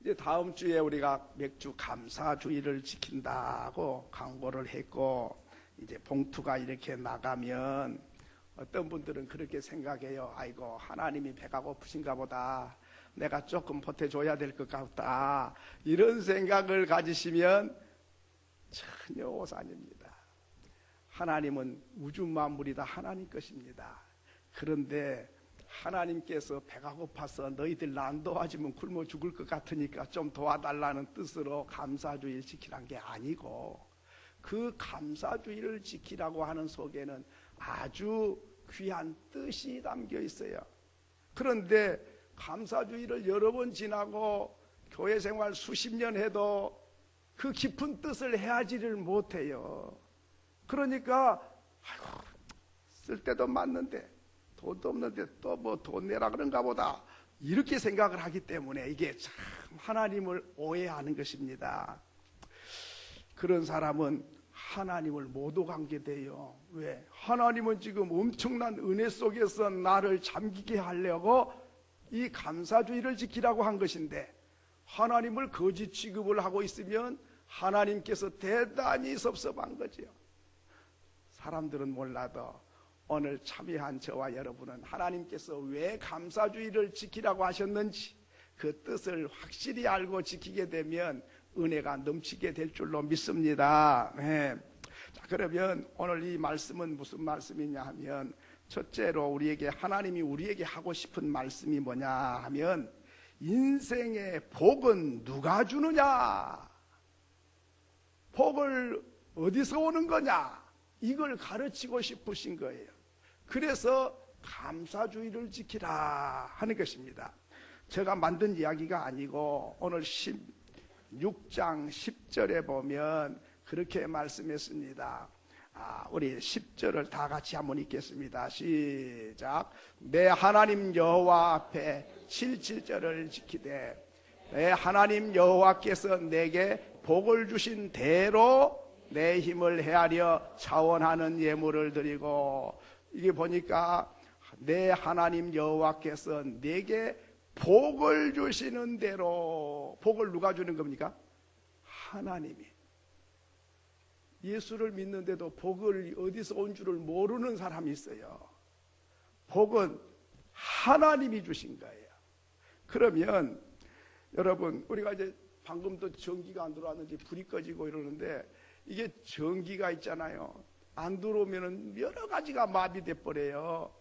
이제 다음 주에 우리가 맥주 감사주의를 지킨다고 광고를 했고, 이제 봉투가 이렇게 나가면 어떤 분들은 그렇게 생각해요. 아이고, 하나님이 배가 고프신가 보다. 내가 조금 보태줘야 될 것 같다. 이런 생각을 가지시면 전혀 오산입니다. 하나님은 우주 만물이 다 하나님 것입니다. 그런데 하나님께서 배가 고파서 너희들 안 도와주면 굶어 죽을 것 같으니까 좀 도와달라는 뜻으로 감사주의를 지키라는 게 아니고, 그 감사주의를 지키라고 하는 속에는 아주 귀한 뜻이 담겨 있어요. 그런데 감사주의를 여러 번 지나고 교회 생활 수십 년 해도 그 깊은 뜻을 헤아지를 못해요. 그러니까 아이고, 쓸 때도 맞는데 돈도 없는데 또 뭐 돈 내라 그런가 보다, 이렇게 생각을 하기 때문에 이게 참 하나님을 오해하는 것입니다. 그런 사람은 하나님을 못 오가게 돼요. 왜? 하나님은 지금 엄청난 은혜 속에서 나를 잠기게 하려고 이 감사주의를 지키라고 한 것인데, 하나님을 거짓 취급을 하고 있으면 하나님께서 대단히 섭섭한 거지요. 사람들은 몰라도 오늘 참여한 저와 여러분은 하나님께서 왜 감사주의를 지키라고 하셨는지 그 뜻을 확실히 알고 지키게 되면 은혜가 넘치게 될 줄로 믿습니다. 네. 자, 그러면 오늘 이 말씀은 무슨 말씀이냐 하면, 첫째로 우리에게 하나님이 우리에게 하고 싶은 말씀이 뭐냐 하면, 인생의 복은 누가 주느냐, 복을 어디서 오는 거냐, 이걸 가르치고 싶으신 거예요. 그래서 감사주의를 지키라 하는 것입니다. 제가 만든 이야기가 아니고 오늘 16장 10절에 보면 그렇게 말씀했습니다. 우리 10절을 다 같이 한번 읽겠습니다. 시작. 내 하나님 여호와 앞에 77절을 지키되 내 하나님 여호와께서 내게 복을 주신 대로 내 힘을 헤아려 차원하는 예물을 드리고, 이게 보니까 내 하나님 여호와께서 내게 복을 주시는 대로, 복을 누가 주는 겁니까? 하나님이. 예수를 믿는데도 복을 어디서 온 줄을 모르는 사람이 있어요. 복은 하나님이 주신 거예요. 그러면 여러분, 우리가 이제 방금도 전기가 안 들어왔는지 불이 꺼지고 이러는데, 이게 전기가 있잖아요. 안 들어오면 여러 가지가 마비돼 버려요.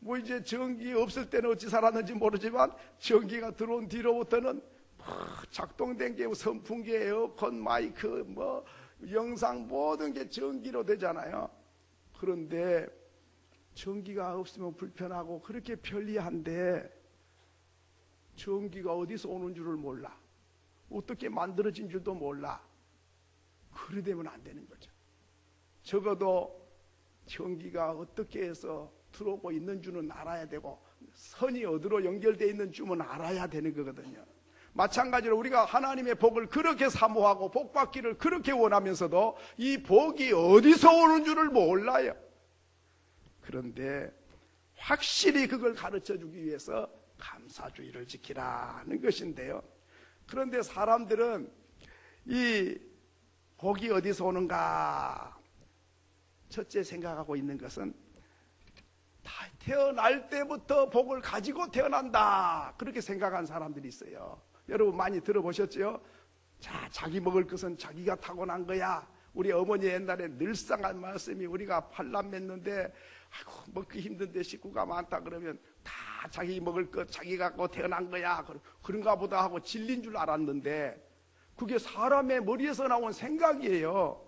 뭐 이제 전기 없을 때는 어찌 살았는지 모르지만 전기가 들어온 뒤로부터는 작동된 게 선풍기, 에어컨, 마이크, 뭐 영상 모든 게 전기로 되잖아요. 그런데 전기가 없으면 불편하고 그렇게 편리한데 전기가 어디서 오는 줄을 몰라. 어떻게 만들어진 줄도 몰라. 그래 되면 안 되는 거죠. 적어도 전기가 어떻게 해서 들어오고 있는 줄은 알아야 되고, 선이 어디로 연결되어 있는 줄은 알아야 되는 거거든요. 마찬가지로 우리가 하나님의 복을 그렇게 사모하고 복 받기를 그렇게 원하면서도 이 복이 어디서 오는 줄을 몰라요. 그런데 확실히 그걸 가르쳐 주기 위해서 감사주의를 지키라는 것인데요. 그런데 사람들은 이 복이 어디서 오는가, 첫째 생각하고 있는 것은 태어날 때부터 복을 가지고 태어난다, 그렇게 생각하는 사람들이 있어요. 여러분 많이 들어보셨죠? 자, 자기 먹을 것은 자기가 타고난 거야. 우리 어머니 옛날에 늘상 한 말씀이, 우리가 팔남 맺는데 아이고 먹기 힘든데 식구가 많다 그러면 다 자기 먹을 것 자기 갖고 태어난 거야, 그런가 보다 하고 질린 줄 알았는데, 그게 사람의 머리에서 나온 생각이에요.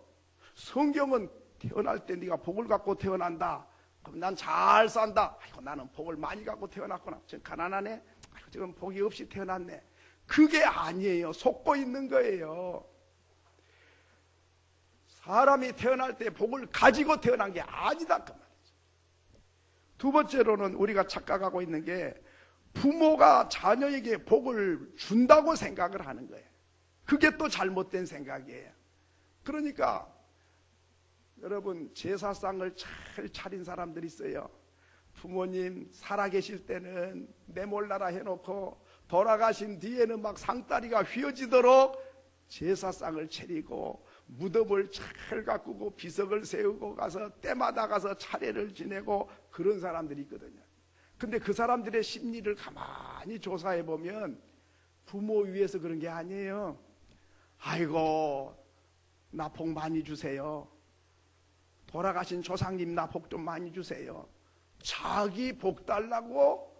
성경은 태어날 때 네가 복을 갖고 태어난다. 그럼 난 잘 산다. 아이고 나는 복을 많이 갖고 태어났구나. 저 가난하네. 아이고 지금 복이 없이 태어났네. 그게 아니에요. 속고 있는 거예요. 사람이 태어날 때 복을 가지고 태어난 게 아니다 그 말이죠. 두 번째로는 우리가 착각하고 있는 게, 부모가 자녀에게 복을 준다고 생각을 하는 거예요. 그게 또 잘못된 생각이에요. 그러니까 여러분, 제사상을 잘 차린 사람들이 있어요. 부모님 살아계실 때는 내 몰라라 해놓고 돌아가신 뒤에는 막 상다리가 휘어지도록 제사상을 차리고 무덤을 잘 가꾸고 비석을 세우고 가서 때마다 가서 차례를 지내고 그런 사람들이 있거든요. 근데 그 사람들의 심리를 가만히 조사해 보면 부모 위해서 그런 게 아니에요. 아이고 나 복 많이 주세요. 돌아가신 조상님 나 복 좀 많이 주세요. 자기 복 달라고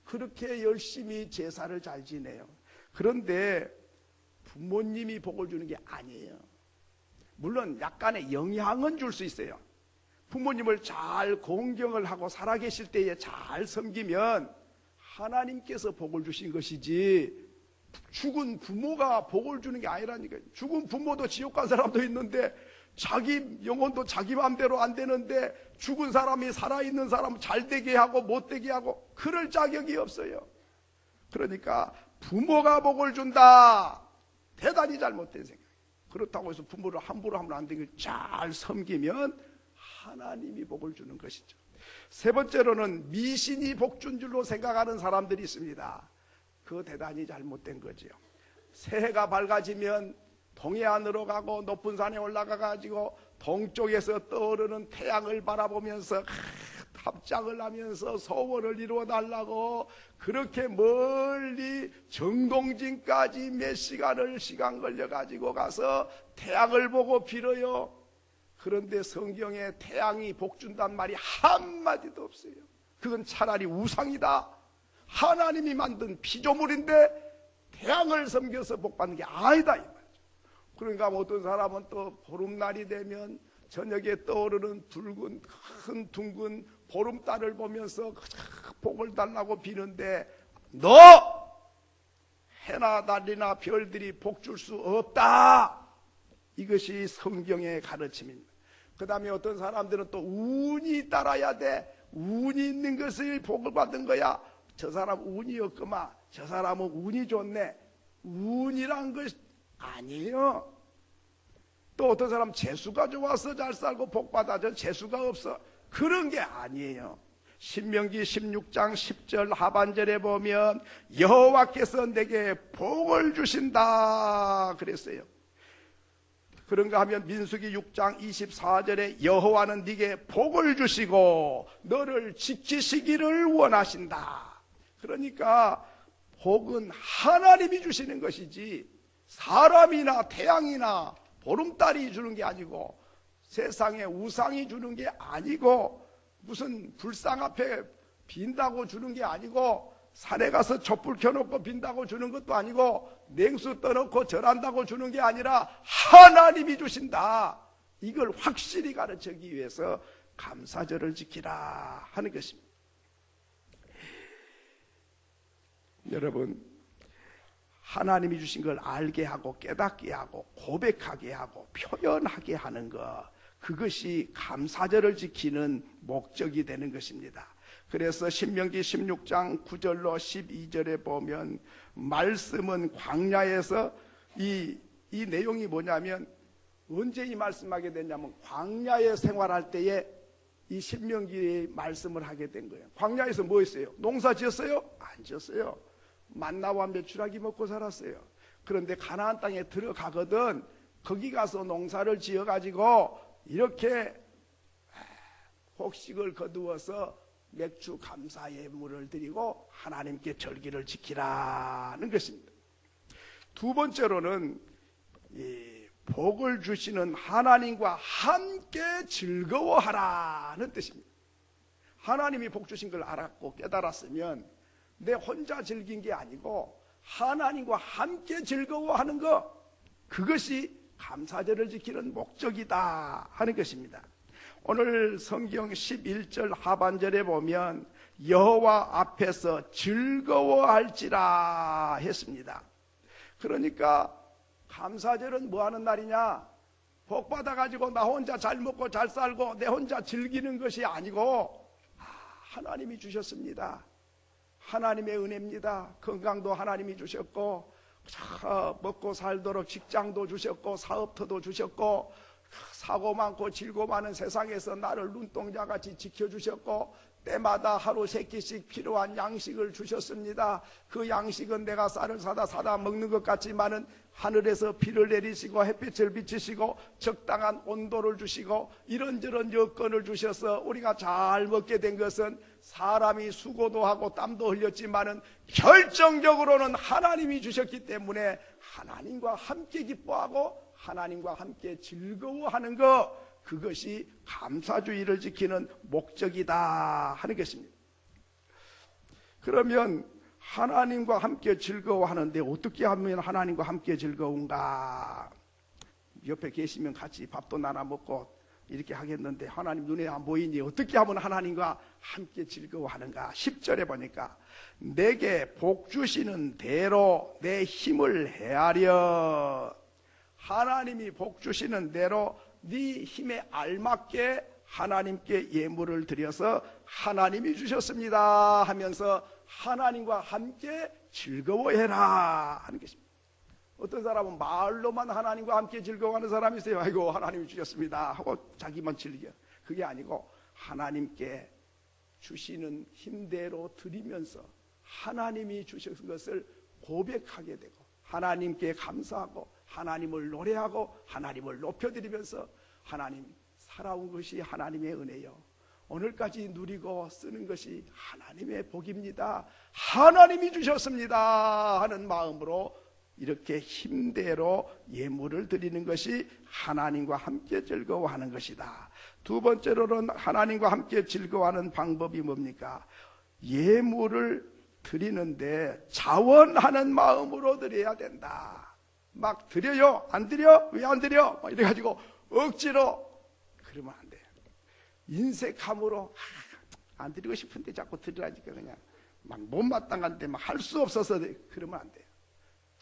그렇게 열심히 제사를 잘 지내요. 그런데 부모님이 복을 주는 게 아니에요. 물론 약간의 영향은 줄 수 있어요. 부모님을 잘 공경을 하고 살아계실 때에 잘 섬기면 하나님께서 복을 주신 것이지 죽은 부모가 복을 주는 게 아니라니까요. 죽은 부모도 지옥 간 사람도 있는데 자기 영혼도 자기 마음대로 안 되는데 죽은 사람이 살아있는 사람 잘 되게 하고 못 되게 하고 그럴 자격이 없어요. 그러니까 부모가 복을 준다. 대단히 잘못된 생각이에요. 그렇다고 해서 부모를 함부로 하면 안 되고 잘 섬기면 하나님이 복을 주는 것이죠. 세 번째로는 미신이 복 준 줄로 생각하는 사람들이 있습니다. 그거 대단히 잘못된 거죠. 새해가 밝아지면 동해안으로 가고 높은 산에 올라가 가지고 동쪽에서 떠오르는 태양을 바라보면서 합장을 하면서 소원을 이루어 달라고 그렇게 멀리 정동진까지 몇 시간 걸려 가지고 가서 태양을 보고 빌어요. 그런데 성경에 태양이 복 준단 말이 한마디도 없어요. 그건 차라리 우상이다. 하나님이 만든 피조물인데 태양을 섬겨서 복 받는 게 아니다 이 말이죠. 그러니까 어떤 사람은 또 보름날이 되면 저녁에 떠오르는 붉은 큰 둥근 보름달을 보면서 복을 달라고 비는데 너 해나 달이나 별들이 복 줄 수 없다. 이것이 성경의 가르침입니다. 그 다음에 어떤 사람들은 또 운이 따라야 돼. 운이 있는 것을 복을 받은 거야. 저 사람 운이 없구만. 저 사람은 운이 좋네. 운이란 것 아니에요. 또 어떤 사람 재수가 좋아서 잘 살고 복 받아. 저 재수가 없어. 그런 게 아니에요. 신명기 16장 10절 하반절에 보면 여호와께서 내게 복을 주신다 그랬어요. 그런가 하면 민수기 6장 24절에 여호와는 네게 복을 주시고 너를 지키시기를 원하신다. 그러니까 복은 하나님이 주시는 것이지 사람이나 태양이나 보름달이 주는 게 아니고 세상에 우상이 주는 게 아니고 무슨 불상 앞에 빈다고 주는 게 아니고 산에 가서 촛불 켜놓고 빈다고 주는 것도 아니고 냉수 떠놓고 절한다고 주는 게 아니라 하나님이 주신다. 이걸 확실히 가르치기 위해서 감사절을 지키라 하는 것입니다. 여러분, 하나님이 주신 걸 알게 하고 깨닫게 하고 고백하게 하고 표현하게 하는 것, 그것이 감사절을 지키는 목적이 되는 것입니다. 그래서 신명기 16장 9절로 12절에 보면 말씀은 광야에서 이 내용이 뭐냐면 언제 이 말씀하게 됐냐면 광야에 생활할 때에 이 신명기 말씀을 하게 된 거예요. 광야에서 뭐 했어요? 농사 지었어요? 안 지었어요. 만나와 메추라기 먹고 살았어요. 그런데 가나안 땅에 들어가거든 거기 가서 농사를 지어가지고 이렇게 곡식을 거두어서 맥주 감사 예물을 드리고 하나님께 절기를 지키라는 것입니다. 두 번째로는 이 복을 주시는 하나님과 함께 즐거워하라는 뜻입니다. 하나님이 복 주신 걸 알았고 깨달았으면 내 혼자 즐긴 게 아니고 하나님과 함께 즐거워하는 것, 그것이 감사절을 지키는 목적이다 하는 것입니다. 오늘 성경 11절 하반절에 보면 여호와 앞에서 즐거워할지라 했습니다. 그러니까 감사절은 뭐 하는 날이냐? 복 받아가지고 나 혼자 잘 먹고 잘 살고 내 혼자 즐기는 것이 아니고 하나님이 주셨습니다. 하나님의 은혜입니다. 건강도 하나님이 주셨고 먹고 살도록 직장도 주셨고 사업터도 주셨고 사고 많고 질고 많은 세상에서 나를 눈동자같이 지켜주셨고 때마다 하루 3끼씩 필요한 양식을 주셨습니다. 그 양식은 내가 쌀을 사다 먹는 것 같지만은 하늘에서 비를 내리시고 햇빛을 비치시고 적당한 온도를 주시고 이런저런 여건을 주셔서 우리가 잘 먹게 된 것은 사람이 수고도 하고 땀도 흘렸지만은 결정적으로는 하나님이 주셨기 때문에 하나님과 함께 기뻐하고 하나님과 함께 즐거워하는 것, 그것이 감사주의를 지키는 목적이다 하는 것입니다. 그러면 하나님과 함께 즐거워하는데 어떻게 하면 하나님과 함께 즐거운가? 옆에 계시면 같이 밥도 나눠 먹고 이렇게 하겠는데 하나님 눈에 안 보이니 어떻게 하면 하나님과 함께 즐거워하는가? 10절에 보니까 내게 복 주시는 대로 내 힘을 헤아려. 하나님이 복 주시는 대로 네 힘에 알맞게 하나님께 예물을 드려서 하나님이 주셨습니다 하면서 하나님과 함께 즐거워해라 하는 것입니다. 어떤 사람은 말로만 하나님과 함께 즐거워하는 사람이 있어요. 아이고 하나님이 주셨습니다 하고 자기만 즐겨. 그게 아니고 하나님께 주시는 힘대로 드리면서 하나님이 주신 것을 고백하게 되고 하나님께 감사하고 하나님을 노래하고 하나님을 높여드리면서 하나님 살아온 것이 하나님의 은혜요, 오늘까지 누리고 쓰는 것이 하나님의 복입니다, 하나님이 주셨습니다 하는 마음으로 이렇게 힘대로 예물을 드리는 것이 하나님과 함께 즐거워하는 것이다. 두 번째로는 하나님과 함께 즐거워하는 방법이 뭡니까? 예물을 드리는데 자원하는 마음으로 드려야 된다. 막 드려요? 안 드려? 왜 안 드려? 막 이래가지고 억지로 그러면 안 돼요. 인색함으로 안 드리고 싶은데 자꾸 드리라니까 그냥 막 못마땅한데 막 할 수 없어서 그러면 안 돼요.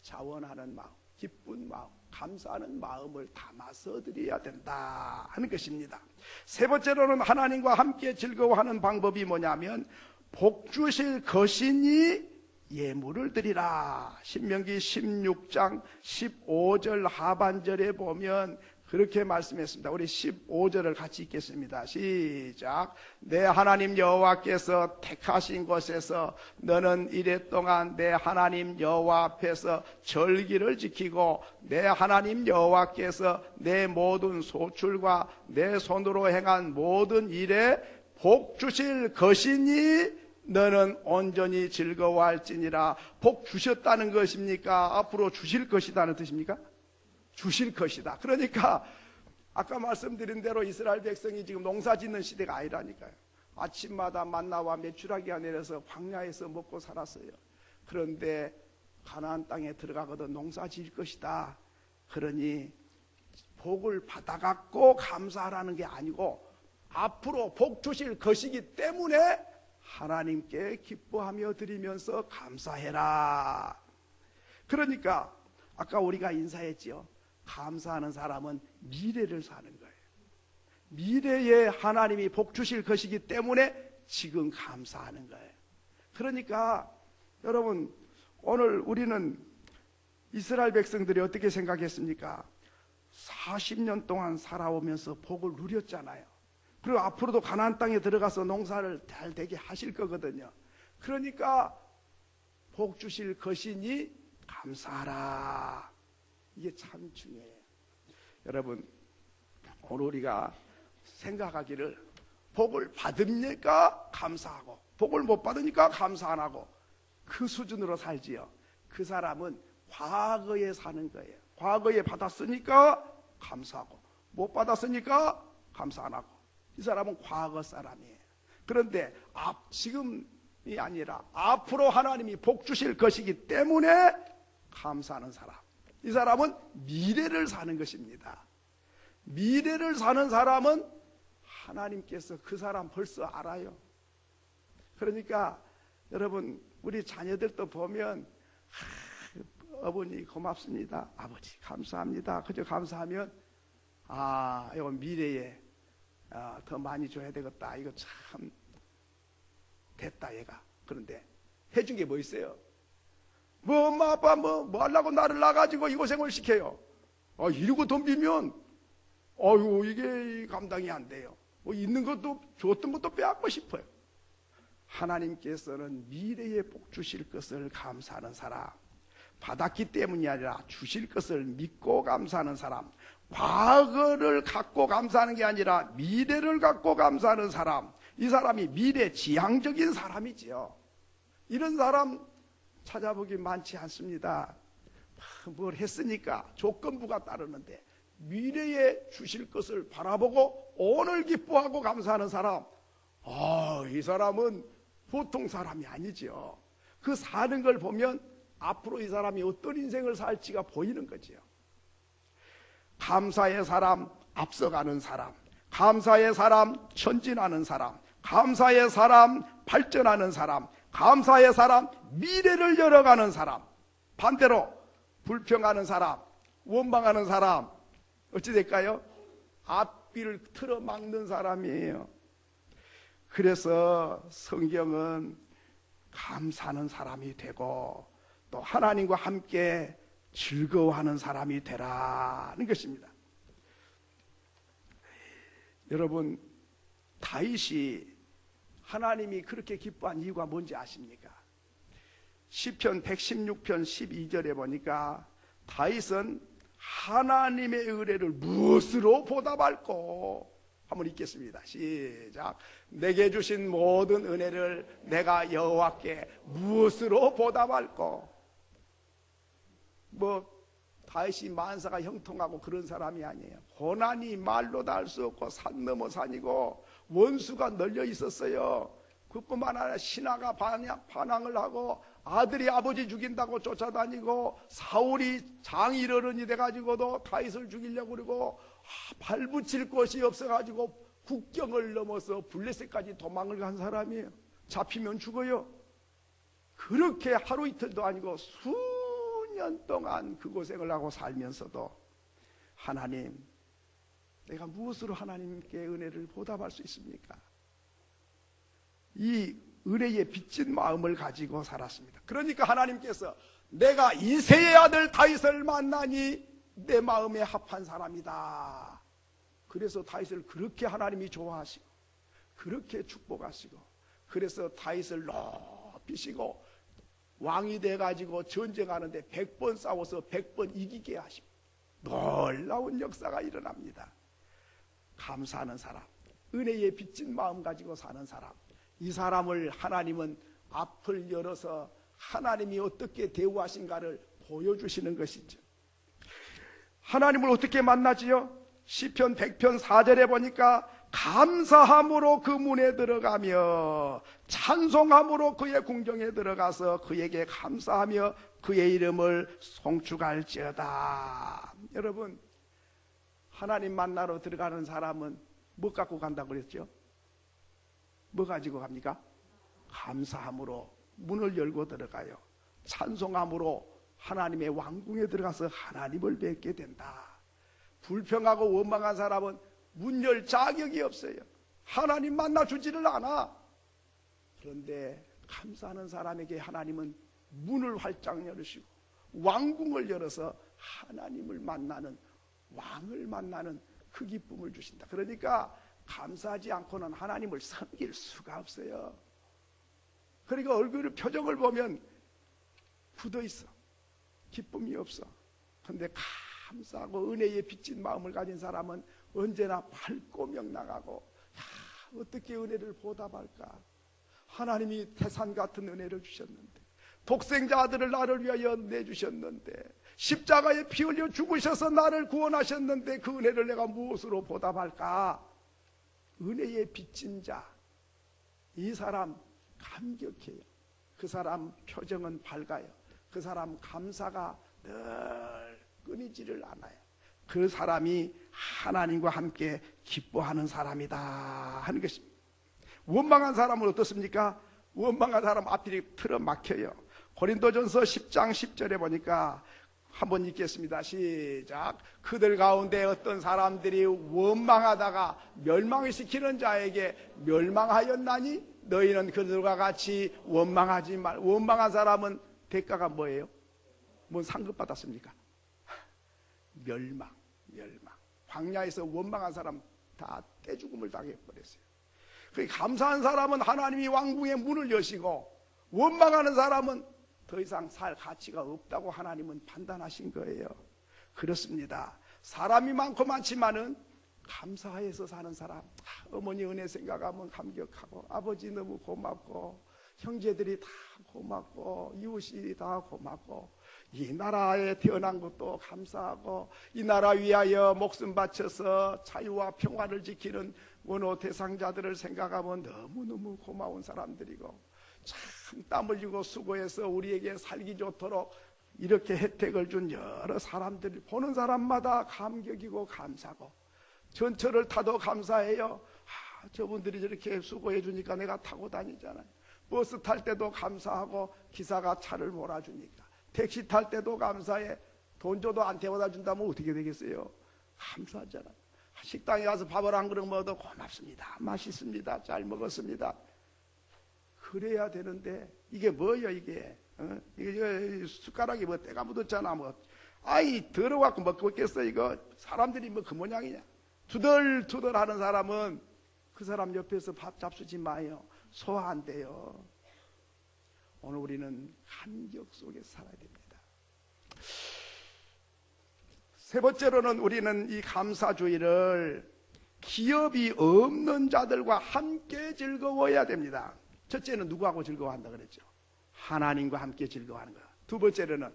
자원하는 마음, 기쁜 마음, 감사하는 마음을 담아서 드려야 된다 하는 것입니다. 세 번째로는 하나님과 함께 즐거워하는 방법이 뭐냐면 복 주실 것이니 예물을 드리라. 신명기 16장 15절 하반절에 보면 그렇게 말씀했습니다. 우리 15절을 같이 읽겠습니다. 시작. 내 하나님 여호와께서 택하신 곳에서 너는 이랫동안 내 하나님 여호와 앞에서 절기를 지키고 내 하나님 여호와께서 내 모든 소출과 내 손으로 행한 모든 일에 복 주실 것이니 너는 온전히 즐거워할지니라. 복 주셨다는 것입니까? 앞으로 주실 것이다는 뜻입니까? 주실 것이다. 그러니까 아까 말씀드린 대로 이스라엘 백성이 지금 농사 짓는 시대가 아니라니까요. 아침마다 만나와 메추라기가 내려서 광야에서 먹고 살았어요. 그런데 가나안 땅에 들어가거든 농사 지을 것이다. 그러니 복을 받아갖고 감사하라는 게 아니고 앞으로 복 주실 것이기 때문에 하나님께 기뻐하며 드리면서 감사해라. 그러니까 아까 우리가 인사했지요. 감사하는 사람은 미래를 사는 거예요. 미래에 하나님이 복 주실 것이기 때문에 지금 감사하는 거예요. 그러니까 여러분 오늘 우리는 이스라엘 백성들이 어떻게 생각했습니까? 40년 동안 살아오면서 복을 누렸잖아요. 그리고 앞으로도 가나안 땅에 들어가서 농사를 잘 되게 하실 거거든요. 그러니까 복 주실 것이니 감사하라. 이게 참 중요해요. 여러분 오늘 우리가 생각하기를 복을 받으니까 감사하고 복을 못 받으니까 감사 안 하고 그 수준으로 살지요. 그 사람은 과거에 사는 거예요. 과거에 받았으니까 감사하고 못 받았으니까 감사 안 하고. 이 사람은 과거 사람이에요. 그런데 지금이 아니라 앞으로 하나님이 복 주실 것이기 때문에 감사하는 사람, 이 사람은 미래를 사는 것입니다. 미래를 사는 사람은 하나님께서 그 사람 벌써 알아요. 그러니까 여러분 우리 자녀들도 보면 어머니 고맙습니다, 아버지 감사합니다, 그저 감사하면 이거 미래에 더 많이 줘야 되겠다. 이거 참 됐다 얘가. 그런데 해준 게 뭐 있어요? 뭐 엄마 아빠 뭐 하려고 나를 낳아가지고 이 고생을 시켜요. 이러고 덤비면 어휴, 이게 감당이 안 돼요. 뭐 있는 것도 줬던 것도 빼앗고 싶어요. 하나님께서는 미래에 복 주실 것을 감사하는 사람, 받았기 때문이 아니라 주실 것을 믿고 감사하는 사람, 과거를 갖고 감사하는 게 아니라 미래를 갖고 감사하는 사람, 이 사람이 미래지향적인 사람이지요. 이런 사람 찾아보기 많지 않습니다. 뭘 했으니까 조건부가 따르는데 미래에 주실 것을 바라보고 오늘 기뻐하고 감사하는 사람, 이 사람은 보통 사람이 아니죠. 그 사는 걸 보면 앞으로 이 사람이 어떤 인생을 살지가 보이는 거지요. 감사의 사람, 앞서가는 사람, 감사의 사람, 전진하는 사람, 감사의 사람, 발전하는 사람, 감사의 사람, 미래를 열어가는 사람. 반대로 불평하는 사람, 원망하는 사람, 어찌 될까요? 앞길을 틀어막는 사람이에요. 그래서 성경은 감사하는 사람이 되고 또 하나님과 함께 즐거워하는 사람이 되라는 것입니다. 여러분, 다윗이 하나님이 그렇게 기뻐한 이유가 뭔지 아십니까? 시편 116편 12절에 보니까 다윗은 하나님의 의뢰를 무엇으로 보답할꼬? 한번 읽겠습니다. 시작. 내게 주신 모든 은혜를 내가 여호와께 무엇으로 보답할꼬? 다윗이 만사가 형통하고 그런 사람이 아니에요. 고난이 말로 다 할 수 없고 산 넘어 산이고 원수가 널려 있었어요. 그뿐만 아니라 신하가 반항을 하고 아들이 아버지 죽인다고 쫓아다니고 사울이 장일어른이 돼가지고도 다윗을 죽이려고 그러고 발붙일 곳이 없어가지고 국경을 넘어서 블레셋까지 도망을 간 사람이에요. 잡히면 죽어요. 그렇게 하루 이틀도 아니고 수년 동안 그 고생을 하고 살면서도 하나님, 내가 무엇으로 하나님께 은혜를 보답할 수 있습니까? 이 은혜에 빚진 마음을 가지고 살았습니다. 그러니까 하나님께서 내가 이새의 아들 다윗을 만나니 내 마음에 합한 사람이다. 그래서 다윗을 그렇게 하나님이 좋아하시고 그렇게 축복하시고 그래서 다윗을 높이시고 왕이 돼가지고 전쟁하는데 100번 싸워서 100번 이기게 하시고 놀라운 역사가 일어납니다. 감사하는 사람, 은혜에 빚진 마음 가지고 사는 사람, 이 사람을 하나님은 앞을 열어서 하나님이 어떻게 대우하신가를 보여주시는 것이죠. 하나님을 어떻게 만나지요? 시편 100편 4절에 보니까 감사함으로 그 문에 들어가며 찬송함으로 그의 궁정에 들어가서 그에게 감사하며 그의 이름을 송축할지어다. 여러분, 하나님 만나러 들어가는 사람은 뭐 갖고 간다고 그랬죠? 뭐 가지고 갑니까? 감사함으로 문을 열고 들어가요. 찬송함으로 하나님의 왕궁에 들어가서 하나님을 뵙게 된다. 불평하고 원망한 사람은 문 열 자격이 없어요. 하나님 만나주지를 않아. 그런데 감사하는 사람에게 하나님은 문을 활짝 열으시고 왕궁을 열어서 하나님을 만나는, 왕을 만나는 그 기쁨을 주신다. 그러니까 감사하지 않고는 하나님을 섬길 수가 없어요. 그러니까 얼굴 표정을 보면 굳어 있어. 기쁨이 없어. 그런데 감사하고 은혜에 빚진 마음을 가진 사람은 언제나 밝고 명랑하고, 어떻게 은혜를 보답할까? 하나님이 태산 같은 은혜를 주셨는데, 독생자 아들을 나를 위하여 내주셨는데, 십자가에 피 흘려 죽으셔서 나를 구원하셨는데 그 은혜를 내가 무엇으로 보답할까? 은혜에 빚진 자, 이 사람 감격해요. 그 사람 표정은 밝아요. 그 사람 감사가 늘 끊이지를 않아요. 그 사람이 하나님과 함께 기뻐하는 사람이다 하는 것입니다. 원망한 사람은 어떻습니까? 원망한 사람 앞이 틀어막혀요. 고린도전서 10장 10절에 보니까 한번 읽겠습니다. 시작. 그들 가운데 어떤 사람들이 원망하다가 멸망을 시키는 자에게 멸망하였나니 너희는 그들과 같이 원망하지 말. 원망한 사람은 대가가 뭐예요? 뭔 상급 받았습니까? 멸망. 광야에서 원망한 사람 다 떼죽음을 당해버렸어요. 그 감사한 사람은 하나님이 왕궁의 문을 여시고, 원망하는 사람은 더 이상 살 가치가 없다고 하나님은 판단하신 거예요. 그렇습니다. 사람이 많고 많지만은 감사해서 사는 사람, 어머니 은혜 생각하면 감격하고, 아버지 너무 고맙고, 형제들이 다 고맙고, 이웃이 다 고맙고, 이 나라에 태어난 것도 감사하고, 이 나라 위하여 목숨 바쳐서 자유와 평화를 지키는 원호 대상자들을 생각하면 너무너무 고마운 사람들이고, 참 땀 흘리고 수고해서 우리에게 살기 좋도록 이렇게 혜택을 준 여러 사람들, 보는 사람마다 감격이고 감사고, 전철을 타도 감사해요. 저분들이 저렇게 수고해 주니까 내가 타고 다니잖아요. 버스 탈 때도 감사하고, 기사가 차를 몰아주니까. 택시 탈 때도 감사해. 돈 줘도 안 태워다 준다면 어떻게 되겠어요? 감사하잖아요. 식당에 가서 밥을 한 그릇 먹어도 고맙습니다, 맛있습니다, 잘 먹었습니다. 그래야 되는데, 이게 뭐예요 이게? 이게 숟가락이 뭐 때가 묻었잖아. 뭐 아이 더러워갖고 먹겠어 이거? 사람들이 뭐 그 모양이냐? 투덜투덜 하는 사람은 그 사람 옆에서 밥 잡수지 마요. 소화 안 돼요. 오늘 우리는 감격 속에 살아야 됩니다. 세 번째로는 우리는 이 감사주의를 기업이 없는 자들과 함께 즐거워해야 됩니다. 첫째는 누구하고 즐거워한다 그랬죠? 하나님과 함께 즐거워하는 거야. 두 번째로는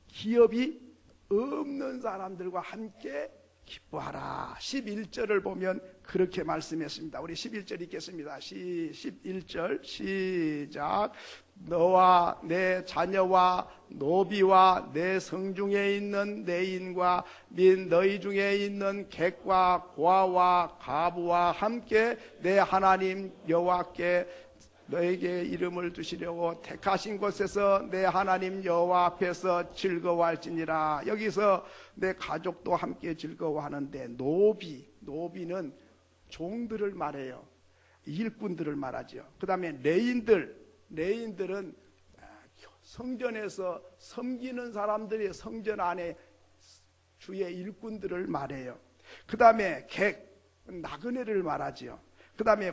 기업이 없는 사람들과 함께 기뻐하라. 11절을 보면 그렇게 말씀했습니다. 우리 11절 읽겠습니다. 11절 시작. 너와 내 자녀와 노비와 내 성중에 있는 내인과 및 너희 중에 있는 객과 고아와 가부와 함께 내 하나님 여호와께 너에게 이름을 두시려고 택하신 곳에서 내 하나님 여호와 앞에서 즐거워할지니라. 여기서 내 가족도 함께 즐거워하는데, 노비는 종들을 말해요. 일꾼들을 말하죠. 그 다음에 레인들은 성전에서 섬기는 사람들이 성전 안에 주의 일꾼들을 말해요. 그 다음에 나그네를 말하죠. 그 다음에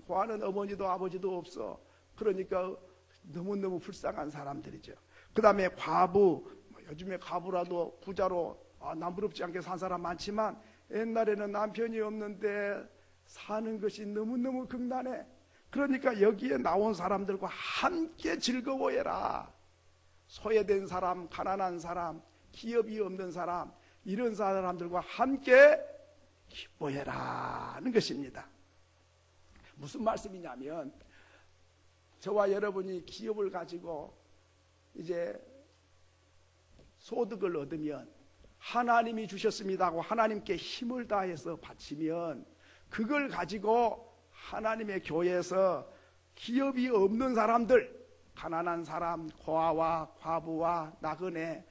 고아는 어머니도 아버지도 없어. 그러니까 너무너무 불쌍한 사람들이죠. 그 다음에 과부, 요즘에 과부라도 부자로 남부럽지 않게 산 사람 많지만, 옛날에는 남편이 없는데 사는 것이 너무너무 극난해. 그러니까 여기에 나온 사람들과 함께 즐거워해라. 소외된 사람, 가난한 사람, 기업이 없는 사람, 이런 사람들과 함께 기뻐해라는 것입니다. 무슨 말씀이냐면, 저와 여러분이 기업을 가지고 이제 소득을 얻으면, 하나님이 주셨습니다 하고 하나님께 힘을 다해서 바치면, 그걸 가지고 하나님의 교회에서 기업이 없는 사람들, 가난한 사람, 고아와 과부와 나그네,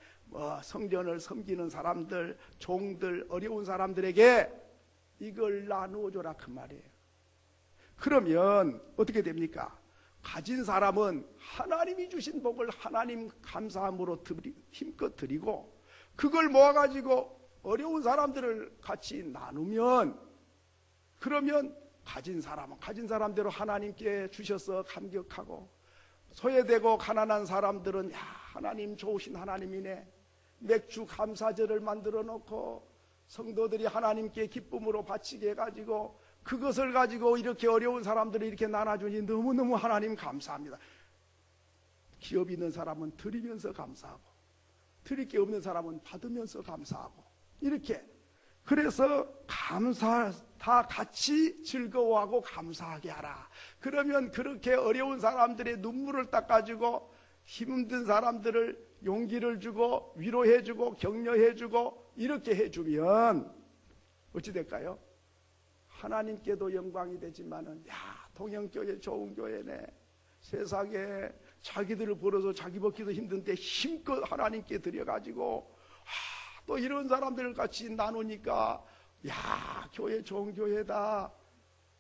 성전을 섬기는 사람들, 종들, 어려운 사람들에게 이걸 나누어줘라 그 말이에요. 그러면 어떻게 됩니까? 가진 사람은 하나님이 주신 복을 하나님 감사함으로 힘껏 드리고, 그걸 모아가지고 어려운 사람들을 같이 나누면, 그러면 가진 사람은 가진 사람대로 하나님께 주셔서 감격하고, 소외되고 가난한 사람들은 하나님 좋으신 하나님이네, 맥주 감사절을 만들어 놓고 성도들이 하나님께 기쁨으로 바치게 해가지고 그것을 가지고 이렇게 어려운 사람들이 이렇게 나눠주니 너무너무 하나님 감사합니다. 기업 있는 사람은 드리면서 감사하고, 드릴 게 없는 사람은 받으면서 감사하고, 이렇게. 그래서 다 같이 즐거워하고 감사하게 하라. 그러면 그렇게 어려운 사람들의 눈물을 닦아주고, 힘든 사람들을 용기를 주고 위로해주고 격려해주고 이렇게 해주면 어찌 될까요? 하나님께도 영광이 되지만은, 동영교회 좋은 교회네, 세상에 자기들을 벌어서 자기 먹기도 힘든데 힘껏 하나님께 드려가지고 또 이런 사람들을 같이 나누니까 교회 좋은 교회다.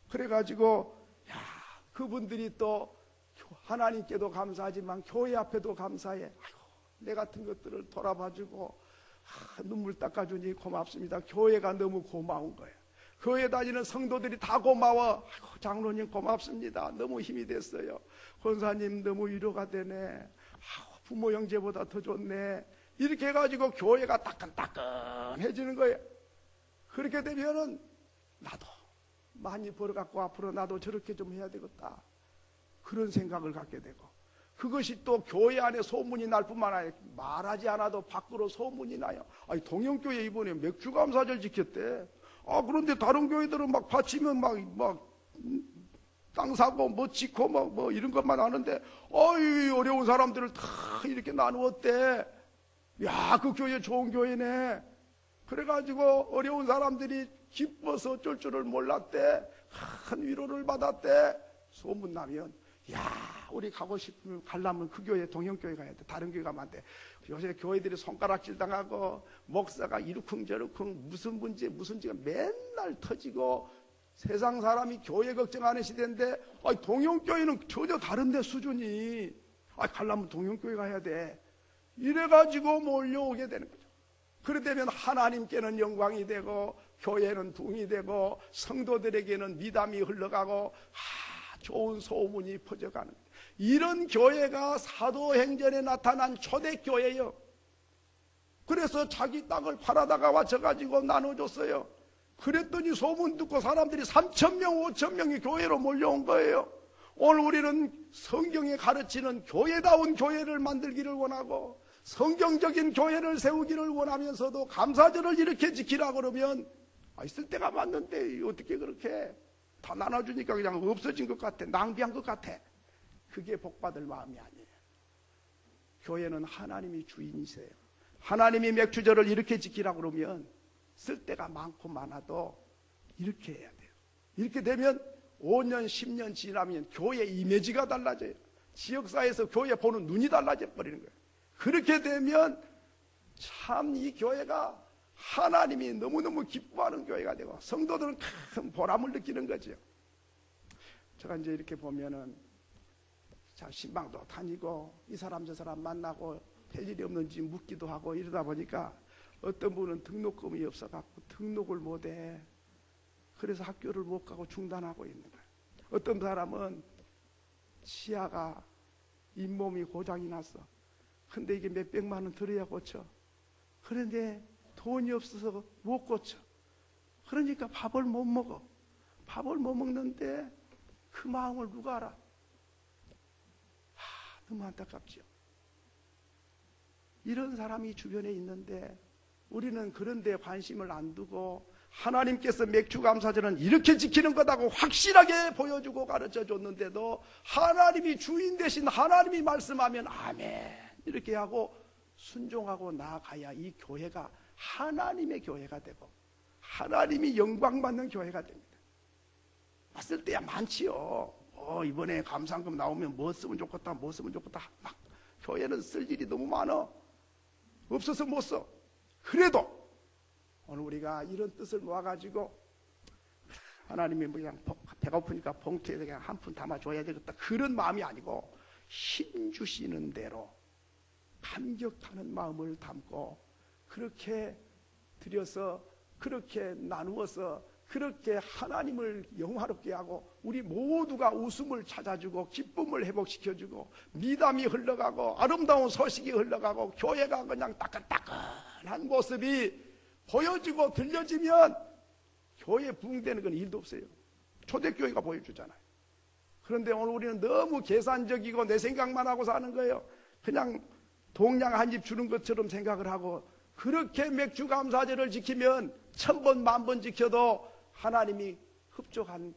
그래가지고 그분들이 또 하나님께도 감사하지만 교회 앞에도 감사해. 내 같은 것들을 돌아봐주고 눈물 닦아주니 고맙습니다. 교회가 너무 고마운 거예요. 교회 다니는 성도들이 다 고마워. 아이고, 장로님 고맙습니다. 너무 힘이 됐어요. 권사님 너무 위로가 되네. 부모 형제보다 더 좋네. 이렇게 해가지고 교회가 따끈따끈해지는 거예요. 그렇게 되면은 나도 많이 벌어갖고 앞으로 나도 저렇게 좀 해야 되겠다. 그런 생각을 갖게 되고, 그것이 또 교회 안에 소문이 날 뿐만 아니라 말하지 않아도 밖으로 소문이 나요. 아니, 동영교회 이번에 맥주감사절 지켰대. 그런데 다른 교회들은 막 바치면 땅 사고 뭐 짓고 뭐 이런 것만 하는데, 어려운 사람들을 다 이렇게 나누었대. 야, 그 교회 좋은 교회네. 그래가지고 어려운 사람들이 기뻐서 어쩔 줄을 몰랐대. 큰 위로를 받았대. 소문나면, 야, 우리 가고 싶으면 가려면 그 교회 동영교회 가야 돼. 다른 교회 가면 안 돼. 요새 교회들이 손가락질 당하고 목사가 이러쿵저러쿵 무슨 문제가 맨날 터지고, 세상 사람이 교회 걱정하는 시대인데, 동영교회는 전혀 다른데 수준이. 가려면 동영교회 가야 돼. 이래가지고 몰려오게 되는 거죠. 그러되면 하나님께는 영광이 되고, 교회는 붕이 되고, 성도들에게는 미담이 흘러가고, 좋은 소문이 퍼져가는 거예요. 이런 교회가 사도행전에 나타난 초대교회예요. 그래서 자기 땅을 팔아다가 와쳐가지고 나눠줬어요. 그랬더니 소문 듣고 사람들이 3,000명, 5,000명이 교회로 몰려온 거예요. 오늘 우리는 성경에 가르치는 교회다운 교회를 만들기를 원하고, 성경적인 교회를 세우기를 원하면서도 감사절을 이렇게 지키라고 그러면, 있을 때가 맞는데 어떻게 그렇게 다 나눠주니까 그냥 없어진 것 같아, 낭비한 것 같아. 그게 복받을 마음이 아니에요. 교회는 하나님이 주인이세요. 하나님이 맥주절을 이렇게 지키라고 그러면 쓸 때가 많고 많아도 이렇게 해야 돼요. 이렇게 되면 5년, 10년 지나면 교회 이미지가 달라져요. 지역사회에서 교회 보는 눈이 달라져 버리는 거예요. 그렇게 되면 참 이 교회가 하나님이 너무너무 기뻐하는 교회가 되고, 성도들은 큰 보람을 느끼는 거죠. 제가 이제 이렇게 보면은, 신방도 다니고 이 사람 저 사람 만나고 할 일이 없는지 묻기도 하고 이러다 보니까, 어떤 분은 등록금이 없어갖고 등록을 못해. 그래서 학교를 못 가고 중단하고 있는 거예요. 어떤 사람은 치아가 잇몸이 고장이 났어. 근데 이게 몇백만 원 들어야 고쳐. 그런데 돈이 없어서 못 고쳐. 그러니까 밥을 못 먹어. 밥을 못 먹는데 그 마음을 누가 알아? 너무 안타깝죠. 이런 사람이 주변에 있는데 우리는 그런 데 관심을 안 두고, 하나님께서 맥주감사절은 이렇게 지키는 거다고 확실하게 보여주고 가르쳐 줬는데도, 하나님이 주인 대신 하나님이 말씀하면 아멘 이렇게 하고 순종하고 나아가야 이 교회가 하나님의 교회가 되고 하나님이 영광받는 교회가 됩니다. 봤을 때야 많지요. 이번에 감사금 나오면 뭐 쓰면 좋겠다, 뭐 쓰면 좋겠다. 막 교회는 쓸 일이 너무 많아. 없어서 못 써. 그래도 오늘 우리가 이런 뜻을 모아가지고, 하나님이 그냥 배고프니까 봉투에 그냥 한 푼 담아줘야 되겠다, 그런 마음이 아니고, 힘 주시는 대로 감격하는 마음을 담고 그렇게 드려서, 그렇게 나누어서, 그렇게 하나님을 영화롭게 하고 우리 모두가 웃음을 찾아주고 기쁨을 회복시켜주고 미담이 흘러가고 아름다운 소식이 흘러가고 교회가 그냥 따끈따끈한 모습이 보여지고 들려지면 교회 부흥되는 건 일도 없어요. 초대교회가 보여주잖아요. 그런데 오늘 우리는 너무 계산적이고 내 생각만 하고 사는 거예요. 그냥 동양 한 입 주는 것처럼 생각을 하고, 그렇게 맥주감사절을 지키면 1000번, 10,000번 지켜도 하나님이 흡족한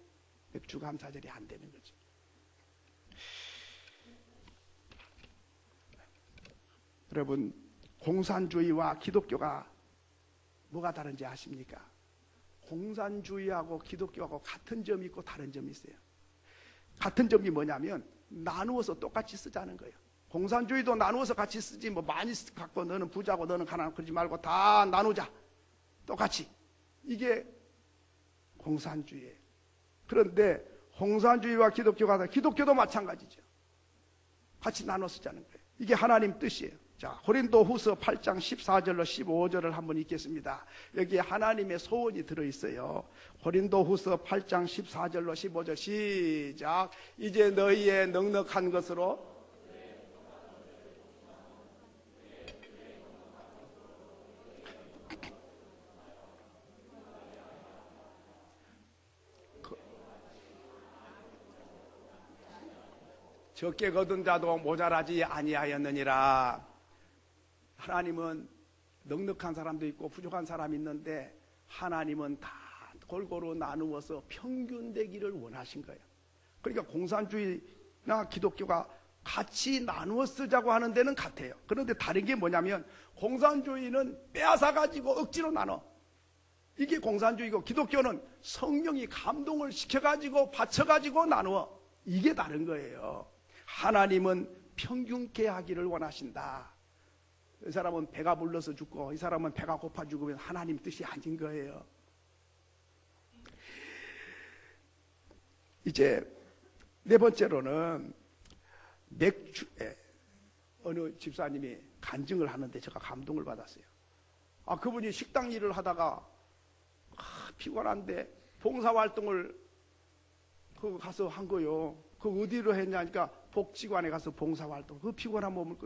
맥주감사절이 안 되는 거죠. 여러분, 공산주의와 기독교가 뭐가 다른지 아십니까? 공산주의하고 기독교하고 같은 점이 있고 다른 점이 있어요. 같은 점이 뭐냐면 나누어서 똑같이 쓰자는 거예요. 공산주의도 나누어서 같이 쓰지, 뭐 많이 갖고 너는 부자고 너는 가난하고 그러지 말고 다 나누자, 똑같이. 이게 공산주의예요. 그런데 공산주의와 기독교가, 기독교도 마찬가지죠. 같이 나눠 쓰자는 거예요. 이게 하나님 뜻이에요. 자, 고린도후서 8장 14절로 15절을 한번 읽겠습니다. 여기에 하나님의 소원이 들어있어요. 고린도후서 8장 14절로 15절 시작. 이제 너희의 넉넉한 것으로 적게 거둔 자도 모자라지 아니하였느니라. 하나님은 넉넉한 사람도 있고 부족한 사람이 있는데 하나님은 다 골고루 나누어서 평균되기를 원하신 거예요. 그러니까 공산주의나 기독교가 같이 나누어 쓰자고 하는 데는 같아요. 그런데 다른 게 뭐냐면 공산주의는 빼앗아 가지고 억지로 나눠. 이게 공산주의고 기독교는 성령이 감동을 시켜가지고 바쳐가지고 나누어. 이게 다른 거예요. 하나님은 평균케 하기를 원하신다. 이 사람은 배가 불러서 죽고 이 사람은 배가 고파 죽으면 하나님 뜻이 아닌 거예요. 이제 네 번째로는 맥주에 어느 집사님이 간증을 하는데 제가 감동을 받았어요. 그분이 식당 일을 하다가 피곤한데 봉사활동을 가서 한 거요. 어디로 했냐니까 복지관에 가서 봉사활동. 피곤한 몸을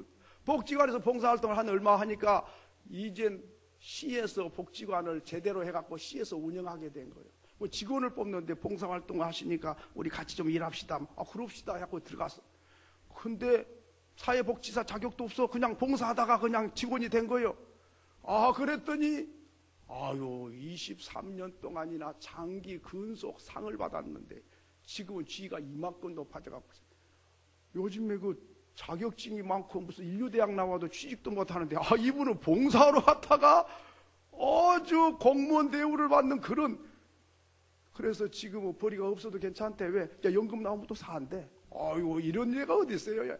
복지관에서 봉사활동을 한 얼마 하니까 이젠 시에서 복지관을 제대로 해갖고 시에서 운영하게 된 거예요. 뭐 직원을 뽑는데 봉사활동 하시니까 우리 같이 좀 일합시다. 그럽시다 하고 들어갔어. 근데 사회복지사 자격도 없어. 그냥 봉사하다가 그냥 직원이 된 거예요. 그랬더니 23년 동안이나 장기 근속 상을 받았는데 지금은 지위가 이만큼 높아져갖고 요즘에 자격증이 많고 무슨 인류대학 나와도 취직도 못하는데 이분은 봉사하러 갔다가 아주 공무원 대우를 받는 그래서 지금은 벌이가 없어도 괜찮대. 왜? 연금 나오면 또 사한대. 이런 예가 어디 있어요?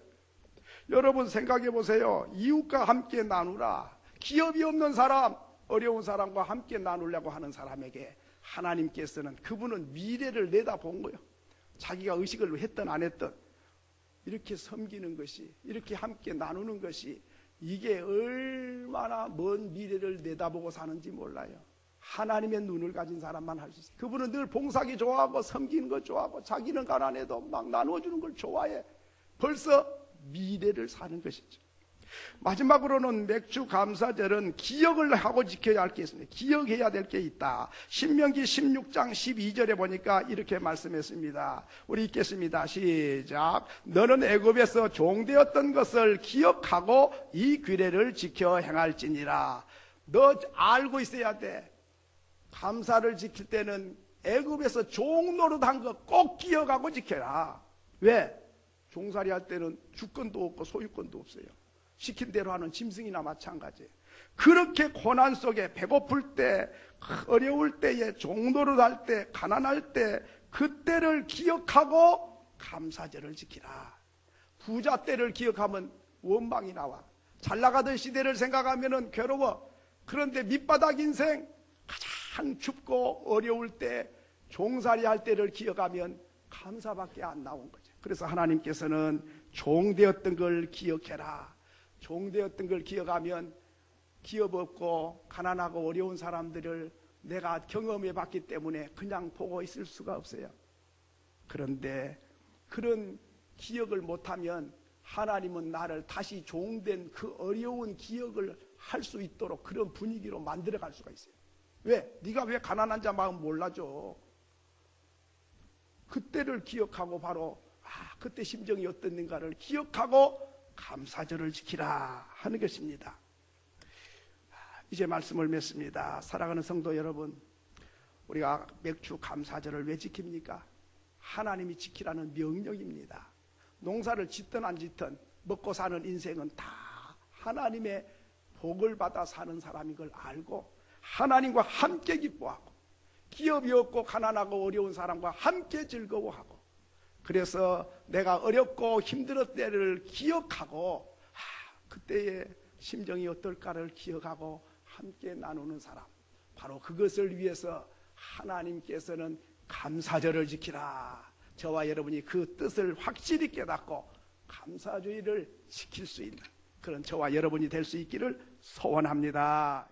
여러분 생각해 보세요. 이웃과 함께 나누라. 기업이 없는 사람, 어려운 사람과 함께 나누려고 하는 사람에게 하나님께서는 그분은 미래를 내다본 거예요. 자기가 의식을 했든 안 했든 이렇게 섬기는 것이, 이렇게 함께 나누는 것이 이게 얼마나 먼 미래를 내다보고 사는지 몰라요. 하나님의 눈을 가진 사람만 할 수 있어요. 그분은 늘 봉사하기 좋아하고 섬기는 거 좋아하고 자기는 가난해도 막 나누어주는 걸 좋아해. 벌써 미래를 사는 것이죠. 마지막으로는 맥주 감사절은 기억을 하고 지켜야 할 게 있습니다. 기억해야 될 게 있다. 신명기 16장 12절에 보니까 이렇게 말씀했습니다. 우리 읽겠습니다. 시작. 너는 애굽에서 종되었던 것을 기억하고 이 규례를 지켜 행할지니라. 너 알고 있어야 돼. 감사를 지킬 때는 애굽에서 종 노릇한 거 꼭 기억하고 지켜라. 왜? 종살이 할 때는 주권도 없고 소유권도 없어요. 시킨 대로 하는 짐승이나 마찬가지예요. 그렇게 고난 속에 배고플 때, 어려울 때에, 종노릇 할 때, 가난할 때 그때를 기억하고 감사절을 지키라. 부자 때를 기억하면 원망이 나와. 잘 나가던 시대를 생각하면 괴로워. 그런데 밑바닥 인생 가장 춥고 어려울 때, 종살이 할 때를 기억하면 감사밖에 안 나온 거죠. 그래서 하나님께서는 종되었던 걸 기억해라. 종되었던 걸 기억하면 기업 없고 가난하고 어려운 사람들을 내가 경험해 봤기 때문에 그냥 보고 있을 수가 없어요. 그런데 그런 기억을 못하면 하나님은 나를 다시 종된 그 어려운 기억을 할 수 있도록 그런 분위기로 만들어갈 수가 있어요. 왜? 네가 왜 가난한 자 마음 몰라줘? 그때를 기억하고 바로 그때 심정이 어땠는가를 기억하고 감사절을 지키라 하는 것입니다. 이제 말씀을 맺습니다. 사랑하는 성도 여러분, 우리가 맥주 감사절을 왜 지킵니까? 하나님이 지키라는 명령입니다. 농사를 짓든 안 짓든 먹고 사는 인생은 다 하나님의 복을 받아 사는 사람인 걸 알고 하나님과 함께 기뻐하고 기업이 없고 가난하고 어려운 사람과 함께 즐거워하고 그래서 내가 어렵고 힘들었을 때를 기억하고 그때의 심정이 어떨까를 기억하고 함께 나누는 사람, 바로 그것을 위해서 하나님께서는 감사절을 지키라. 저와 여러분이 그 뜻을 확실히 깨닫고 감사주의를 지킬 수 있는 그런 저와 여러분이 될 수 있기를 소원합니다.